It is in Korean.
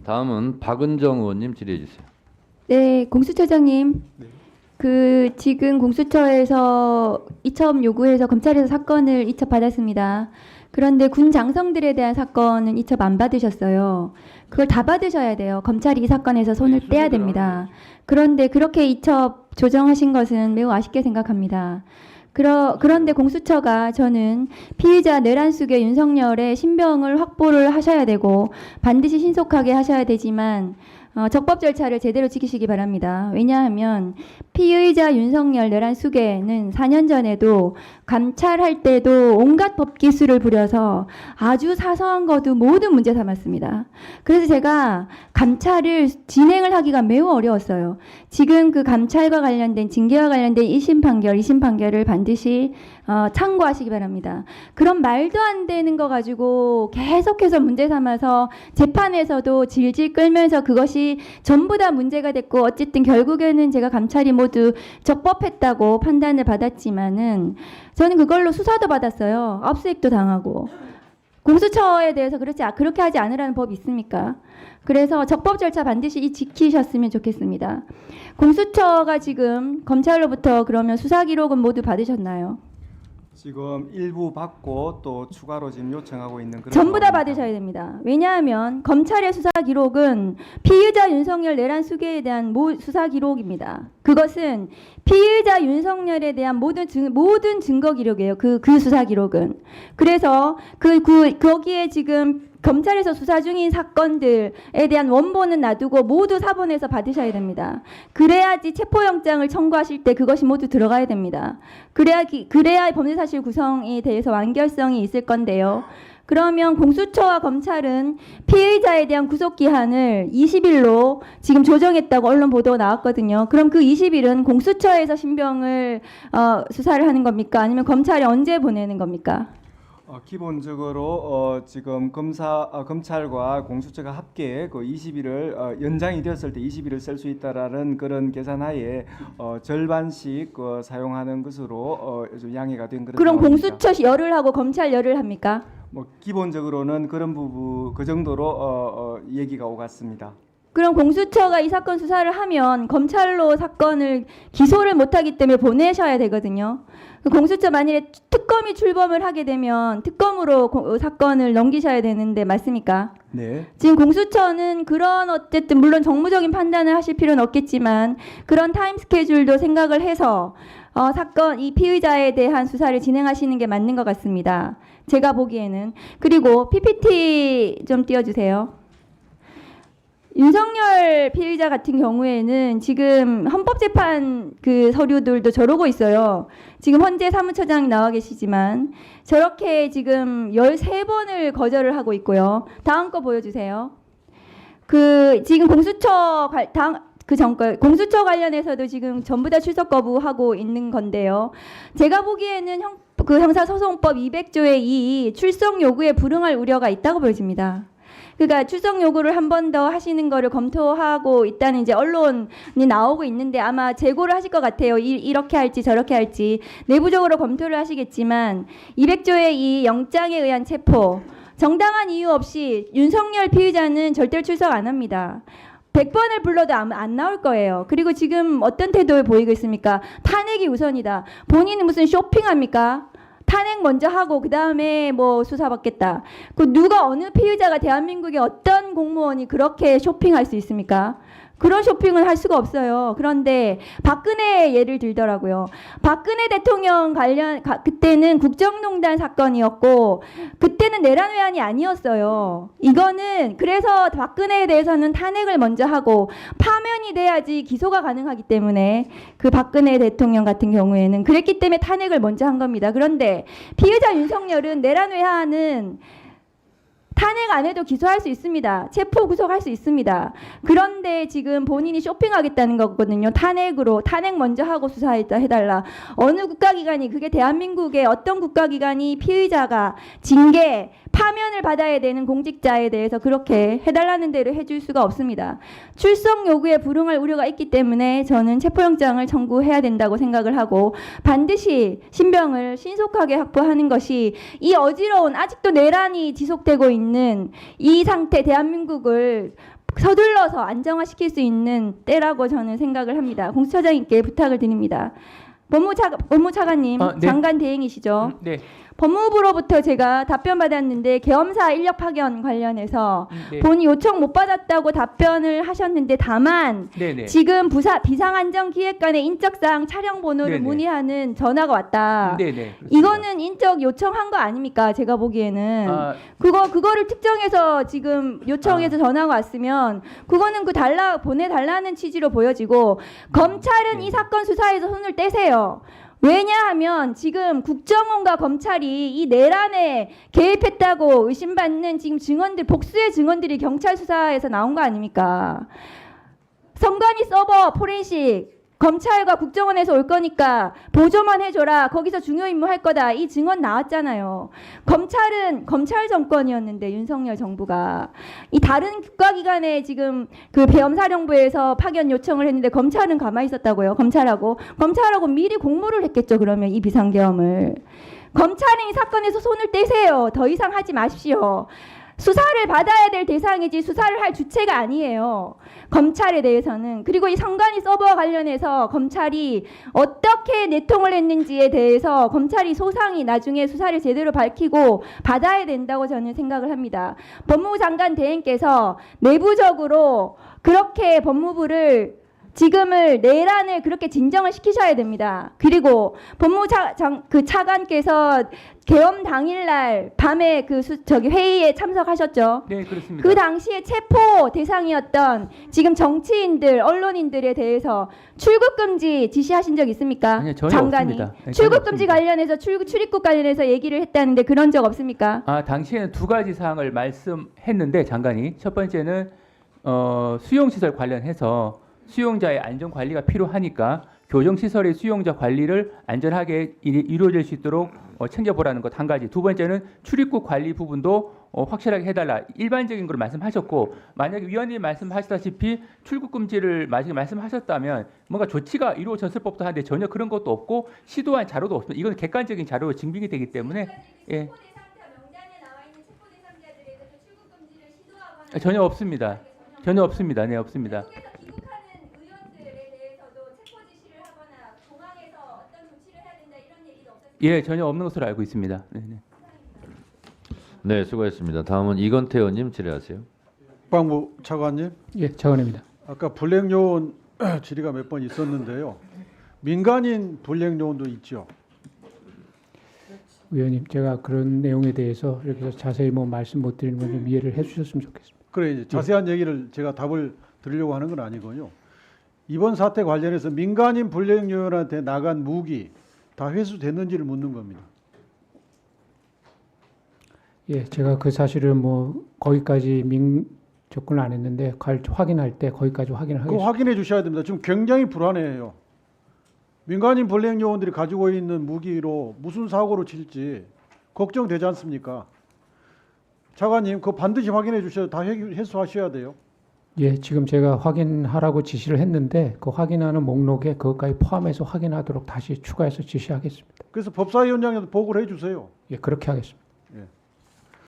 다음은 박은정 의원님 질의해 주세요. 네, 공수처장님. 지금 공수처에서 이첩 요구해서 검찰에서 사건을 이첩받았습니다. 그런데 군 장성들에 대한 사건은 이첩 안 받으셨어요. 그걸 다 받으셔야 돼요. 검찰이 이 사건에서 손을 떼야 됩니다. 그런데 그렇게 이첩 조정하신 것은 매우 아쉽게 생각합니다. 그런데 공수처가 저는 피의자 내란숙의 윤석열의 신병을 확보를 하셔야 되고 반드시 신속하게 하셔야 되지만 적법 절차를 제대로 지키시기 바랍니다. 왜냐하면 피의자 윤석열 내란숙에는 4년 전에도 감찰할 때도 온갖 법기술을 부려서 아주 사소한 것도 모두 문제 삼았습니다. 그래서 제가 감찰을 진행을 하기가 매우 어려웠어요. 지금 그 감찰과 관련된 징계와 관련된 1심 판결, 2심 판결을 반드시 참고하시기 바랍니다. 그런 말도 안 되는 거 가지고 계속해서 문제 삼아서 재판에서도 질질 끌면서 그것이 전부 다 문제가 됐고 어쨌든 결국에는 제가 감찰이 모두 적법했다고 판단을 받았지만은 저는 그걸로 수사도 받았어요. 압수수색도 당하고. 공수처에 대해서 그렇게 하지 않으라는 법이 있습니까? 그래서 적법 절차 반드시 지키셨으면 좋겠습니다. 공수처가 지금 검찰로부터 그러면 수사 기록은 모두 받으셨나요? 지금 일부 받고 또 추가로 지금 요청하고 있는 그런 전부 다 상황입니다. 받으셔야 됩니다. 왜냐하면 검찰의 수사 기록은 피의자 윤석열 내란 수계에 대한 수사 기록입니다. 그것은 피의자 윤석열에 대한 모든 증거 기록이에요. 그 수사 기록은. 그래서 거기에 지금 검찰에서 수사 중인 사건들에 대한 원본은 놔두고 모두 사본에서 받으셔야 됩니다. 그래야지 체포영장을 청구하실 때 그것이 모두 들어가야 됩니다. 그래야 범죄사실 구성에 대해서 완결성이 있을 건데요. 그러면 공수처와 검찰은 피의자에 대한 구속기한을 20일로 지금 조정했다고 언론 보도가 나왔거든요. 그럼 그 20일은 공수처에서 신병을 수사를 하는 겁니까? 아니면 검찰이 언제 보내는 겁니까? 기본적으로 지금 검찰과 공수처가 합계 그 20일을 연장이 되었을 때 20일을 쓸 수 있다라는 그런 계산하에 절반씩 사용하는 것으로 좀 양해가 된 그런 그럼 상황입니다. 공수처 열을 하고 검찰 열을 합니까? 기본적으로는 그런 부분 그 정도로 얘기가 오갔습니다. 그럼 공수처가 이 사건 수사를 하면 검찰로 사건을 기소를 못하기 때문에 보내셔야 되거든요. 공수처 만일에 특검이 출범을 하게 되면 특검으로 사건을 넘기셔야 되는데 맞습니까? 네. 지금 공수처는 그런 어쨌든 물론 정무적인 판단을 하실 필요는 없겠지만 그런 타임 스케줄도 생각을 해서 사건 이 피의자에 대한 수사를 진행하시는 게 맞는 것 같습니다. 제가 보기에는. 그리고 PPT 좀 띄워주세요. 윤석열 피의자 같은 경우에는 지금 헌법재판 그 서류들도 저러고 있어요. 지금 헌재 사무처장이 나와 계시지만 저렇게 지금 13번을 거절을 하고 있고요. 다음 거 보여주세요. 지금 공수처 공수처 관련해서도 지금 전부 다 출석 거부하고 있는 건데요. 제가 보기에는 형사소송법 200조의 2 출석 요구에 불응할 우려가 있다고 보여집니다. 그러니까 출석 요구를 한 번 더 하시는 거를 검토하고 있다는 이제 언론이 나오고 있는데 아마 재고를 하실 것 같아요. 이렇게 할지 저렇게 할지 내부적으로 검토를 하시겠지만 200조의 이 영장에 의한 체포 정당한 이유 없이 윤석열 피의자는 절대로 출석 안 합니다. 100번을 불러도 안 나올 거예요. 그리고 지금 어떤 태도를 보이고 있습니까? 탄핵이 우선이다. 본인은 무슨 쇼핑합니까? 탄핵 먼저 하고 그 다음에 뭐 수사받겠다. 누가 어느 피의자가 대한민국의 어떤 공무원이 그렇게 쇼핑할 수 있습니까? 그런 쇼핑을 할 수가 없어요. 그런데 박근혜 예를 들더라고요. 박근혜 대통령 그때는 국정농단 사건이었고 그때는 내란 외환이 아니었어요. 이거는 그래서 박근혜에 대해서는 탄핵을 먼저 하고 파면이 돼야지 기소가 가능하기 때문에 그 박근혜 대통령 같은 경우에는 그랬기 때문에 탄핵을 먼저 한 겁니다. 그런데 피의자 윤석열은 내란 외환은 탄핵 안 해도 기소할 수 있습니다. 체포 구속할 수 있습니다. 그런데 지금 본인이 쇼핑하겠다는 거거든요. 탄핵 먼저 하고 수사해달라. 어느 국가기관이 그게 대한민국의 어떤 국가기관이 피의자가 징계 파면을 받아야 되는 공직자에 대해서 그렇게 해달라는 대로 해줄 수가 없습니다. 출석 요구에 불응할 우려가 있기 때문에 저는 체포영장을 청구해야 된다고 생각을 하고 반드시 신병을 신속하게 확보하는 것이 이 어지러운 아직도 내란이 지속되고 있는 이 상태 대한민국을 서둘러서 안정화시킬 수 있는 때라고 저는 생각을 합니다. 공수처장님께 부탁을 드립니다. 법무차관님, 네. 장관 대행이시죠? 네. 법무부로부터 제가 답변 받았는데 계엄사 인력 파견 관련해서 네. 본인이 요청 못 받았다고 답변을 하셨는데 다만 네네. 지금 비상안전기획관의 인적사항 촬영 번호를 네네. 문의하는 전화가 왔다. 네네. 이거는 인적 요청한 거 아닙니까? 제가 보기에는 아, 그거를 특정해서 지금 요청해서 전화가 왔으면 그거는 보내달라는 취지로 보여지고 검찰은 네. 이 사건 수사에서 손을 떼세요. 왜냐하면 지금 국정원과 검찰이 이 내란에 개입했다고 의심받는 지금 복수의 증언들이 경찰 수사에서 나온 거 아닙니까? 선관위 서버 포렌식 검찰과 국정원에서 올 거니까 보조만 해줘라. 거기서 중요 임무 할 거다. 이 증언 나왔잖아요. 검찰은 검찰 정권이었는데 윤석열 정부가 이 다른 국가기관에 지금 그 배엄사령부에서 파견 요청을 했는데 검찰은 가만히 있었다고요. 검찰하고 미리 공모를 했겠죠. 그러면 이 비상계엄을 검찰은 이 사건에서 손을 떼세요. 더 이상 하지 마십시오. 수사를 받아야 될 대상이지 수사를 할 주체가 아니에요. 검찰에 대해서는. 그리고 이 선관위 서버와 관련해서 검찰이 어떻게 내통을 했는지에 대해서 검찰이 소상히 나중에 수사를 제대로 밝히고 받아야 된다고 저는 생각을 합니다. 법무부 장관 대행께서 내부적으로 그렇게 법무부를 지금을 내란을 그렇게 진정을 시키셔야 됩니다. 그리고 법무부 차관께서 계엄 당일날 밤에 회의에 참석하셨죠. 네, 그렇습니다. 그 당시에 체포 대상이었던 지금 정치인들, 언론인들에 대해서 출국 금지 지시하신 적 있습니까? 아니요, 전혀 장관이 없습니다. 네, 출국 전혀 금지 없습니다. 관련해서 출입국 관련해서 얘기를 했다는데 그런 적 없습니까? 아, 당시에는 두 가지 사항을 말씀했는데 장관이 첫 번째는 수용시설 관련해서 수용자의 안전 관리가 필요하니까 교정시설의 수용자 관리를 안전하게 이루어질 수 있도록 챙겨보라는 것 한 가지. 두 번째는 출입국 관리 부분도 확실하게 해달라. 일반적인 걸 말씀하셨고 만약에 위원님 말씀하시다시피 출국 금지를 만약에 말씀하셨다면 뭔가 조치가 이루어졌을 법도 한데 전혀 그런 것도 없고 시도한 자료도 없습니다. 이건 객관적인 자료로 증빙이 되기 때문에 예. 전혀 없습니다. 전혀 없습니다. 네, 없습니다. 예, 전혀 없는 것으로 알고 있습니다. 네네. 네, 수고했습니다. 다음은 이건태 의원님 질의하세요. 국방부 차관님, 예, 차관입니다. 아까 불량 요원 질의가 몇 번 있었는데요. 민간인 불량 요원도 있죠. 위원님, 제가 그런 내용에 대해서 이렇게 자세히 말씀 못 드리는 건 좀 이해를 해주셨으면 좋겠습니다. 그래 이제 자세한 얘기를 제가 답을 드리려고 하는 건 아니고요. 이번 사태 관련해서 민간인 불량 요원한테 나간 무기 다 회수됐는지를 묻는 겁니다. 예, 제가 그 사실은 거기까지 접근을 안 했는데 확인할 때 거기까지 확인을 그거 하겠습니다. 확인해 주셔야 됩니다. 지금 굉장히 불안해요. 민간인 불량 요원들이 가지고 있는 무기로 무슨 사고로 칠지 걱정되지 않습니까? 차관님, 그거 반드시 확인해 주셔야 다 회수하셔야 돼요. 예, 지금 제가 확인하라고 지시를 했는데 그 확인하는 목록에 그것까지 포함해서 확인하도록 다시 추가해서 지시하겠습니다. 그래서 법사위원장에도 보고를 해 주세요. 예, 그렇게 하겠습니다.